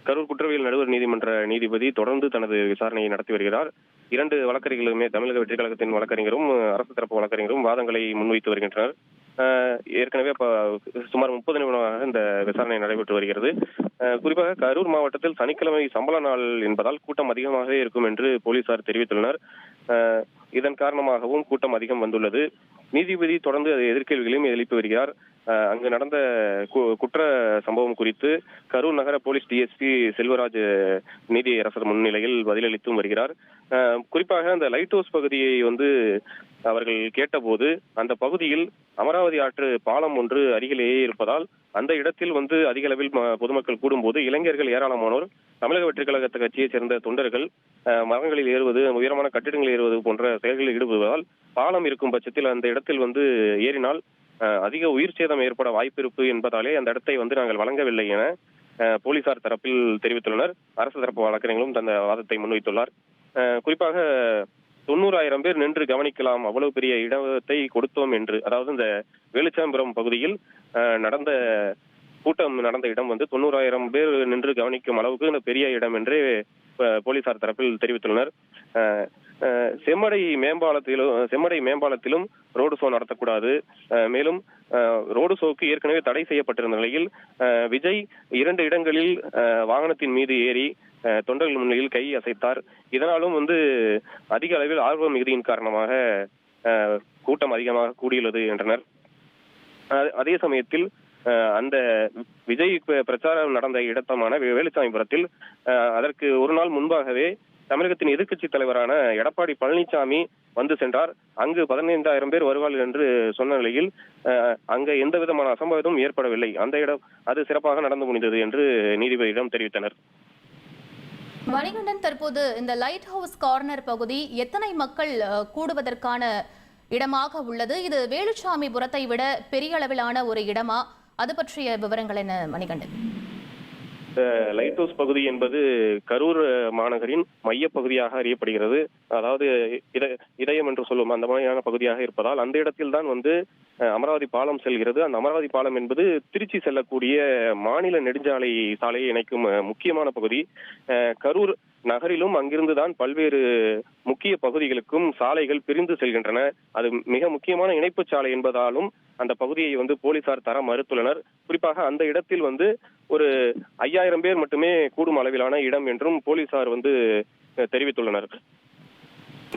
கரூர் குற்றவியல் நடுவர் நீதிமன்ற நீதிபதி தொடர்ந்து தனது விசாரணையை நடத்தி வருகிறார். 2 வழக்கறிஞர்களுமே தமிழக வெற்றிக் கழகத்தின் வழக்கறிஞரும் அரசு தரப்பு வழக்கறிஞரும் வாதங்களை முன்வைத்து வருகின்றனர். ஏற்கனவே சுமார் 30 நிமிடமாக இந்த விசாரணை நடைபெற்று வருகிறது. குறிப்பாக கரூர் மாவட்டத்தில் சனிக்கிழமை சம்பள நாள் என்பதால் கூட்டம் அதிகமாகவே இருக்கும் என்று போலீசார் தெரிவித்துள்ளனர். இதன் காரணமாகவும் கூட்டம் அதிகம் வந்துள்ளது. நீதிபதி தொடர்ந்து எதிர்கேள்விகளையும் எழுப்பி வருகிறார். அங்கு நடந்த குற்ற சம்பவம் குறித்து கரூர் நகர போலீஸ் டிஎஸ்பி செல்வராஜ் நீதியரசர் முன்னிலையில் பதிலளித்தும் வருகிறார். குறிப்பாக அந்த லைட் ஹவுஸ் பகுதியை அவர்கள் கேட்டபோது அந்த பகுதியில் அமராவதி ஆற்று பாலம் ஒன்று அருகிலேயே இருப்பதால் அந்த இடத்தில் அதிக அளவில் பொதுமக்கள் கூடும்போது இளைஞர்கள் ஏராளமானோர் தமிழக வெற்றிக் கழக கட்சியை சேர்ந்த தொண்டர்கள் மரங்களில் ஏறுவது, உயரமான கட்டிடங்களில் ஏறுவது போன்ற செயல்களில் ஈடுபடுவதால் பாலம் இருக்கும் பட்சத்தில் அந்த இடத்தில் ஏறினால் அதிக உயிர் சேதம் ஏற்பட வாய்ப்பிருப்பு என்பதாலே அந்த இடத்தை நாங்கள் வழங்கவில்லை என போலீசார் தரப்பில் தெரிவித்துள்ளனர். அரசு தரப்பு வழக்கறிஞர்களும் தந்த வாதத்தை முன்வைத்துள்ளார். குறிப்பாக 90,000 பேர் நின்று கவனிக்கலாம், அவ்வளவு பெரிய இடத்தை கொடுத்தோம் என்று, அதாவது இந்த வேலுச்சாமிபுரம் பகுதியில் நடந்த கூட்டம் நடந்த இடம் 90,000 பேர் நின்று கவனிக்கும் அளவுக்கு பெரிய இடம் என்று போலீசார் தரப்பில் தெரிவித்துள்ளனர். செம்மடை மேம்பாலத்திலும் ரோடு ஷோ நடத்தக்கூடாது. மேலும் ரோடு ஷோக்கு ஏற்கனவே தடை செய்யப்பட்டிருந்த நிலையில் விஜய் 2 இடங்களில் வாகனத்தின் மீது ஏறி தொண்டர்கள் முன்னிலையில் கை அசைத்தார். இதனாலும் அதிக அளவில் ஆர்வ மிகுதியின் காரணமாக கூட்டம் அதிகமாக கூடியுள்ளது என்றனர். அதே சமயத்தில் அந்த விஜய் பிரச்சாரம் நடந்த இடத்தமான வேலுச்சாமிபுரத்தில் அதற்கு ஒரு நாள் முன்பாகவே தமிழகத்தின் எதிர்க்கட்சி தலைவரான எடப்பாடி பழனிசாமி சென்றார். அங்கு 15,000 பேர் வருவார்கள் என்று சொன்ன நிலையில் அங்க எந்த விதமான அசம்பாவிதமும் ஏற்படவில்லை. அந்த இடம் அது சிறப்பாக நடந்து முடிந்தது என்று நீதிபதியிடம் தெரிவித்தனர். மணிகண்டன், தற்போது இந்த லைட் ஹவுஸ் கார்னர் பகுதி எத்தனை மக்கள் கூடுவதற்கான இடமாக உள்ளது? இது வேலுச்சாமிபுரத்தை விட பெரிய அளவிலான ஒரு இடமா? அது பற்றிய விவரங்கள் என்ன மணிகண்டன்? லைட் ஹவுஸ் பகுதி என்பது கரூர் மாநகரின் மைய பகுதியாக அறியப்படுகிறது. அதாவது இதயம் என்று சொல்லும் அந்த மாதிரியான பகுதியாக இருப்பதால் அந்த இடத்தில் தான் அமராவதி பாலம் செல்கிறது. அந்த அமராவதி பாலம் என்பது திருச்சி செல்லக்கூடிய மாநில நெடுஞ்சாலை சாலையை இணைக்கும் முக்கியமான பகுதி. கரூர் நகரிலும் அங்கிருந்துதான் பல்வேறு முக்கிய பகுதிகளுக்கும் சாலைகள் பிரிந்து செல்கின்றன. அது மிக முக்கியமான இணைப்பு சாலை என்பதாலும் அந்த பகுதியை போலீசார் தர மறுத்துள்ளனர். குறிப்பாக அந்த இடத்தில் ஒரு 5,000 பேர் மட்டுமே கூடும் அளவிலான இடம் என்றும் போலீசார் தெரிவித்துள்ளனர்.